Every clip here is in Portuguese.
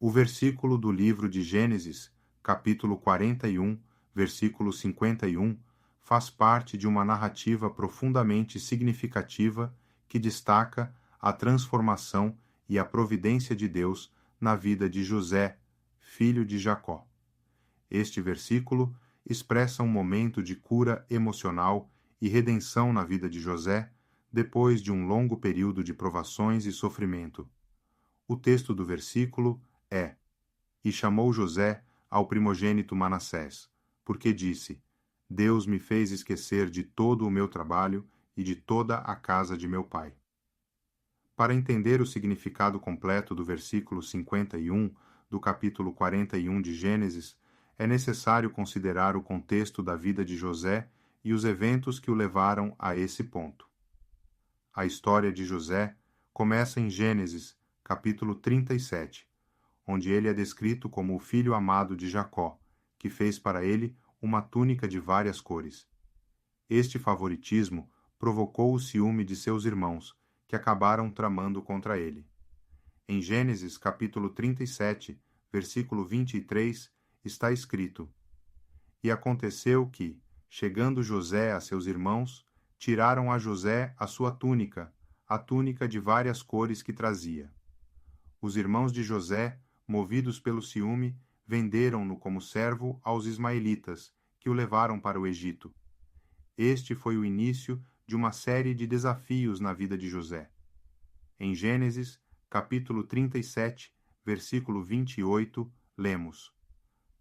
O versículo do livro de Gênesis, capítulo 41, versículo 51, faz parte de uma narrativa profundamente significativa que destaca a transformação e a providência de Deus na vida de José, filho de Jacó. Este versículo expressa um momento de cura emocional e redenção na vida de José, depois de um longo período de provações e sofrimento. O texto do versículo é: E chamou José ao primogênito Manassés, porque disse: Deus me fez esquecer de todo o meu trabalho e de toda a casa de meu pai. Para entender o significado completo do versículo 51 do capítulo 41 de Gênesis, é necessário considerar o contexto da vida de José e os eventos que o levaram a esse ponto. A história de José começa em Gênesis, capítulo 37, onde ele é descrito como o filho amado de Jacó, que fez para ele uma túnica de várias cores. Este favoritismo provocou o ciúme de seus irmãos, que acabaram tramando contra ele. Em Gênesis, capítulo 37, versículo 23, está escrito: E aconteceu que, chegando José a seus irmãos, tiraram a José a sua túnica, a túnica de várias cores que trazia. Os irmãos de José, movidos pelo ciúme, venderam-no como servo aos ismaelitas, que o levaram para o Egito. Este foi o início de uma série de desafios na vida de José. Em Gênesis, capítulo 37, versículo 28, lemos: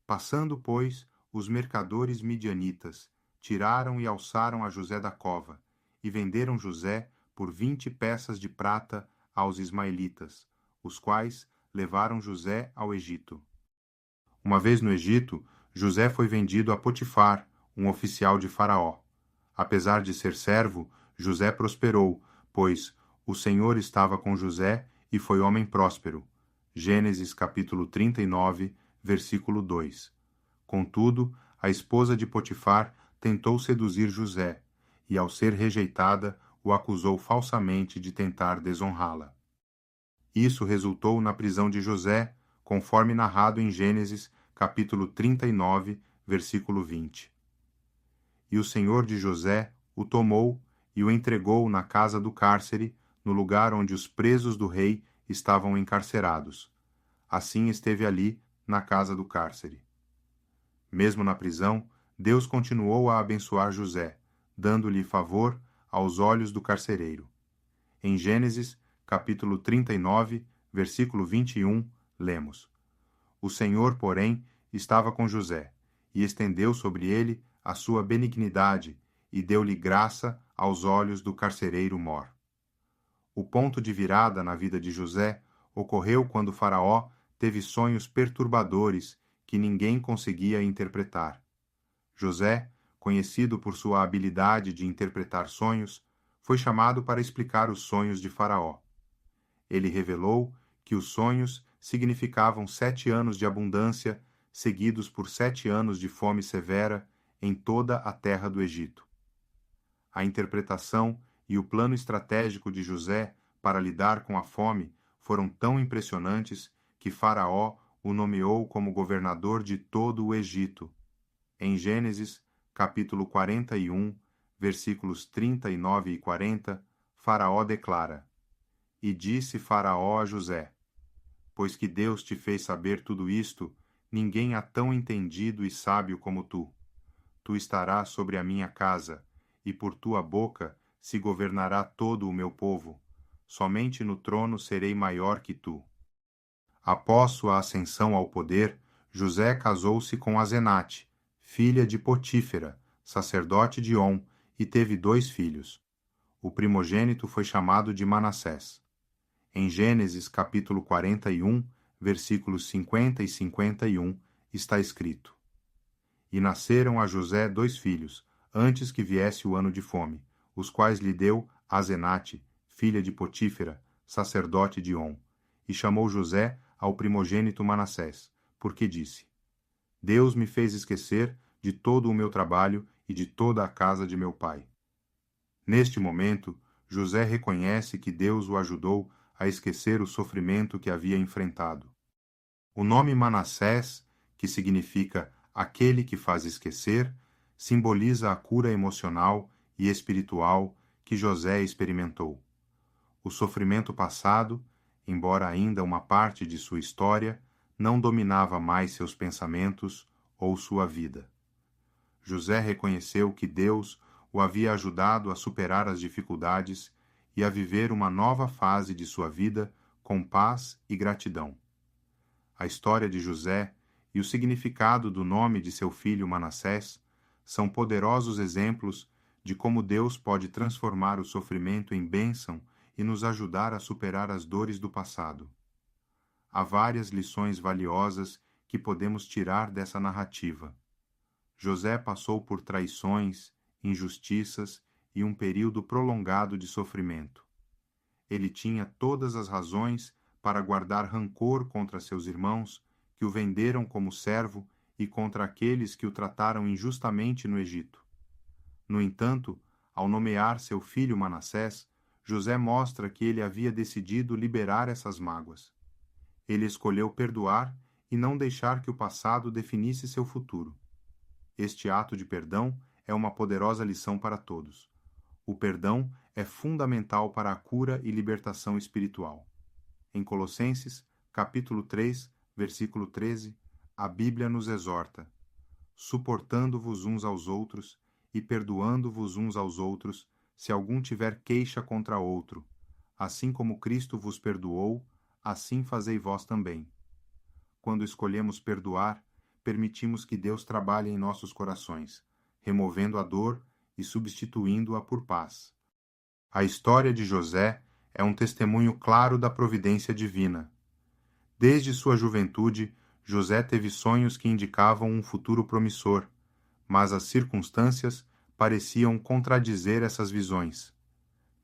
Passando, pois, os mercadores midianitas, tiraram e alçaram a José da cova, e venderam José por 20 peças de prata aos ismaelitas, os quais levaram José ao Egito. Uma vez no Egito, José foi vendido a Potifar, um oficial de Faraó. Apesar de ser servo, José prosperou, pois o Senhor estava com José e foi homem próspero. Gênesis capítulo 39, versículo 2. Contudo, a esposa de Potifar tentou seduzir José, e ao ser rejeitada, o acusou falsamente de tentar desonrá-la. Isso resultou na prisão de José, conforme narrado em Gênesis capítulo 39, versículo 20. E o Senhor de José o tomou e o entregou na casa do cárcere, no lugar onde os presos do rei estavam encarcerados. Assim esteve ali, na casa do cárcere. Mesmo na prisão, Deus continuou a abençoar José, dando-lhe favor aos olhos do carcereiro. Em Gênesis, capítulo 39, versículo 21, lemos: O Senhor, porém, estava com José, e estendeu sobre ele a sua benignidade, e deu-lhe graça aos olhos do carcereiro mor. O ponto de virada na vida de José ocorreu quando Faraó teve sonhos perturbadores que ninguém conseguia interpretar. José, conhecido por sua habilidade de interpretar sonhos, foi chamado para explicar os sonhos de Faraó. Ele revelou que os sonhos significavam 7 anos de abundância, seguidos por 7 anos de fome severa em toda a terra do Egito. A interpretação e o plano estratégico de José para lidar com a fome foram tão impressionantes que Faraó o nomeou como governador de todo o Egito. Em Gênesis, capítulo 41, versículos 39 e 40, Faraó declara: E disse Faraó a José: Pois que Deus te fez saber tudo isto, ninguém há tão entendido e sábio como tu. Tu estarás sobre a minha casa, e por tua boca se governará todo o meu povo. Somente no trono serei maior que tu. Após sua ascensão ao poder, José casou-se com Azenate, filha de Potífera, sacerdote de On, e teve 2 filhos. O primogênito foi chamado de Manassés. Em Gênesis capítulo 41, versículos 50 e 51, está escrito: E nasceram a José 2 filhos, antes que viesse o ano de fome, os quais lhe deu Azenate, filha de Potífera, sacerdote de On, e chamou José ao primogênito Manassés, porque disse: Deus me fez esquecer de todo o meu trabalho e de toda a casa de meu pai. Neste momento, José reconhece que Deus o ajudou a esquecer o sofrimento que havia enfrentado. O nome Manassés, que significa aquele que faz esquecer, simboliza a cura emocional e espiritual que José experimentou. O sofrimento passado, embora ainda uma parte de sua história, não dominava mais seus pensamentos ou sua vida. José reconheceu que Deus o havia ajudado a superar as dificuldades e a viver uma nova fase de sua vida com paz e gratidão. A história de José e o significado do nome de seu filho Manassés são poderosos exemplos de como Deus pode transformar o sofrimento em bênção e nos ajudar a superar as dores do passado. Há várias lições valiosas que podemos tirar dessa narrativa. José passou por traições, injustiças e um período prolongado de sofrimento. Ele tinha todas as razões para guardar rancor contra seus irmãos, que o venderam como servo, e contra aqueles que o trataram injustamente no Egito. No entanto, ao nomear seu filho Manassés, José mostra que ele havia decidido liberar essas mágoas. Ele escolheu perdoar e não deixar que o passado definisse seu futuro. Este ato de perdão é uma poderosa lição para todos. O perdão é fundamental para a cura e libertação espiritual. Em Colossenses, capítulo 3, versículo 13, a Bíblia nos exorta: suportando-vos uns aos outros e perdoando-vos uns aos outros, se algum tiver queixa contra outro. Assim como Cristo vos perdoou, assim fazei vós também. Quando escolhemos perdoar, permitimos que Deus trabalhe em nossos corações, removendo a dor e substituindo-a por paz. A história de José é um testemunho claro da providência divina. Desde sua juventude, José teve sonhos que indicavam um futuro promissor, mas as circunstâncias pareciam contradizer essas visões.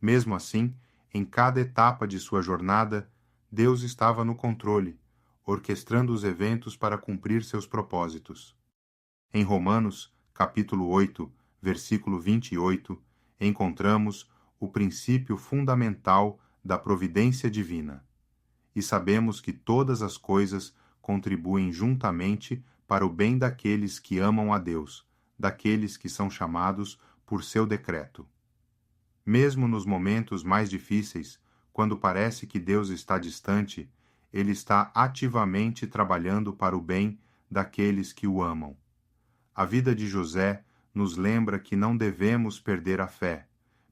Mesmo assim, em cada etapa de sua jornada, Deus estava no controle, orquestrando os eventos para cumprir seus propósitos. Em Romanos, capítulo 8, versículo 28, encontramos o princípio fundamental da providência divina. E sabemos que todas as coisas contribuem juntamente para o bem daqueles que amam a Deus, daqueles que são chamados por seu decreto. Mesmo nos momentos mais difíceis, quando parece que Deus está distante, Ele está ativamente trabalhando para o bem daqueles que o amam. A vida de José nos lembra que não devemos perder a fé,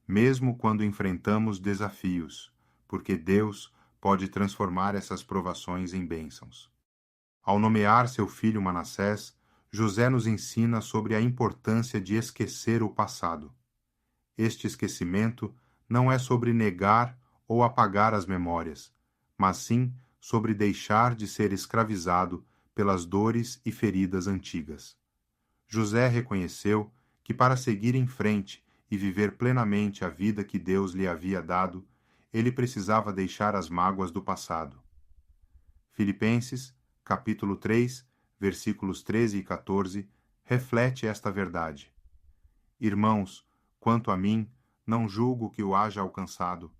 mesmo quando enfrentamos desafios, porque Deus pode transformar essas provações em bênçãos. Ao nomear seu filho Manassés, José nos ensina sobre a importância de esquecer o passado. Este esquecimento não é sobre negar ou apagar as memórias, mas sim sobre deixar de ser escravizado pelas dores e feridas antigas. José reconheceu que para seguir em frente e viver plenamente a vida que Deus lhe havia dado, ele precisava deixar as mágoas do passado. Filipenses, capítulo 3, versículos 13 e 14, reflete esta verdade. Irmãos, quanto a mim, não julgo que o haja alcançado,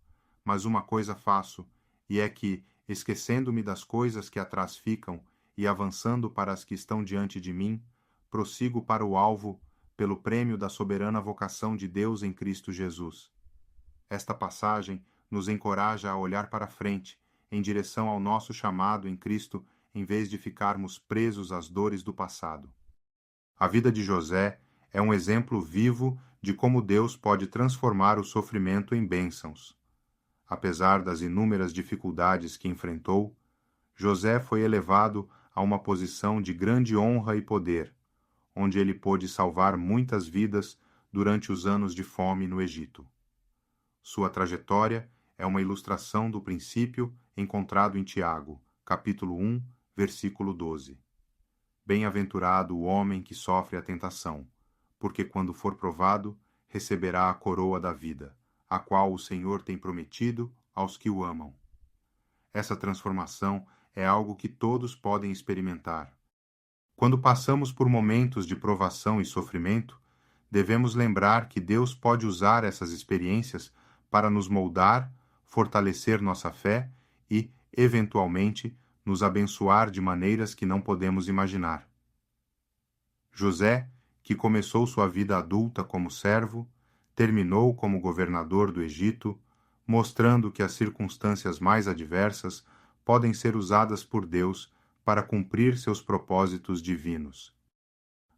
mas uma coisa faço, e é que, esquecendo-me das coisas que atrás ficam e avançando para as que estão diante de mim, prossigo para o alvo pelo prêmio da soberana vocação de Deus em Cristo Jesus. Esta passagem nos encoraja a olhar para frente, em direção ao nosso chamado em Cristo, em vez de ficarmos presos às dores do passado. A vida de José é um exemplo vivo de como Deus pode transformar o sofrimento em bênçãos. Apesar das inúmeras dificuldades que enfrentou, José foi elevado a uma posição de grande honra e poder, onde ele pôde salvar muitas vidas durante os anos de fome no Egito. Sua trajetória é uma ilustração do princípio encontrado em Tiago, capítulo 1, versículo 12. Bem-aventurado o homem que sofre a tentação, porque quando for provado, receberá a coroa da vida, a qual o Senhor tem prometido aos que o amam. Essa transformação é algo que todos podem experimentar. Quando passamos por momentos de provação e sofrimento, devemos lembrar que Deus pode usar essas experiências para nos moldar, fortalecer nossa fé e, eventualmente, nos abençoar de maneiras que não podemos imaginar. José, que começou sua vida adulta como servo, terminou como governador do Egito, mostrando que as circunstâncias mais adversas podem ser usadas por Deus para cumprir seus propósitos divinos.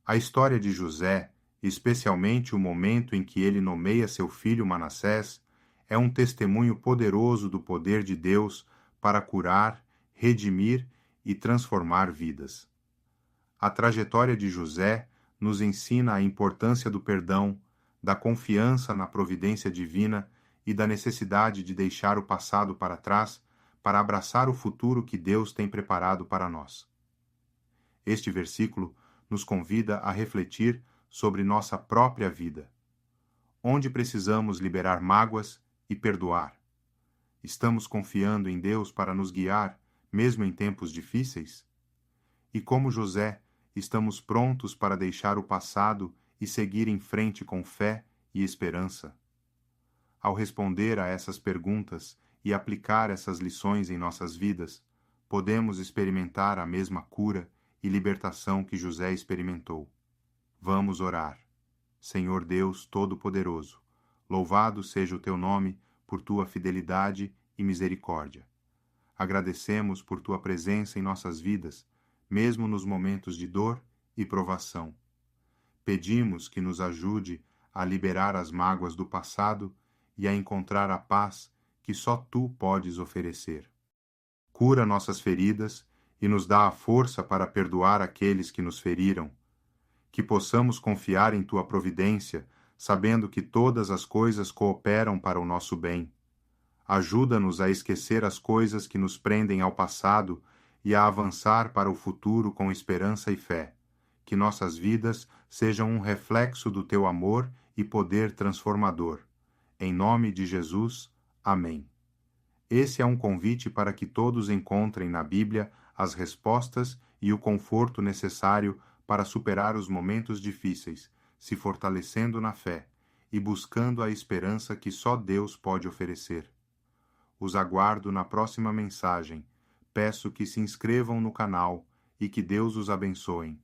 A história de José, especialmente o momento em que ele nomeia seu filho Manassés, é um testemunho poderoso do poder de Deus para curar, redimir e transformar vidas. A trajetória de José nos ensina a importância do perdão, da confiança na providência divina e da necessidade de deixar o passado para trás para abraçar o futuro que Deus tem preparado para nós. Este versículo nos convida a refletir sobre nossa própria vida. Onde precisamos liberar mágoas e perdoar? Estamos confiando em Deus para nos guiar, mesmo em tempos difíceis? E como José, estamos prontos para deixar o passado e seguir em frente com fé e esperança? Ao responder a essas perguntas e aplicar essas lições em nossas vidas, podemos experimentar a mesma cura e libertação que José experimentou. Vamos orar. Senhor Deus Todo-Poderoso, louvado seja o teu nome por tua fidelidade e misericórdia. Agradecemos por tua presença em nossas vidas, mesmo nos momentos de dor e provação. Pedimos que nos ajude a liberar as mágoas do passado e a encontrar a paz que só tu podes oferecer. Cura nossas feridas e nos dá a força para perdoar aqueles que nos feriram. Que possamos confiar em tua providência, sabendo que todas as coisas cooperam para o nosso bem. Ajuda-nos a esquecer as coisas que nos prendem ao passado e a avançar para o futuro com esperança e fé. Que nossas vidas sejam um reflexo do teu amor e poder transformador. Em nome de Jesus, amém. Esse é um convite para que todos encontrem na Bíblia as respostas e o conforto necessário para superar os momentos difíceis, se fortalecendo na fé e buscando a esperança que só Deus pode oferecer. Os aguardo na próxima mensagem. Peço que se inscrevam no canal e que Deus os abençoe.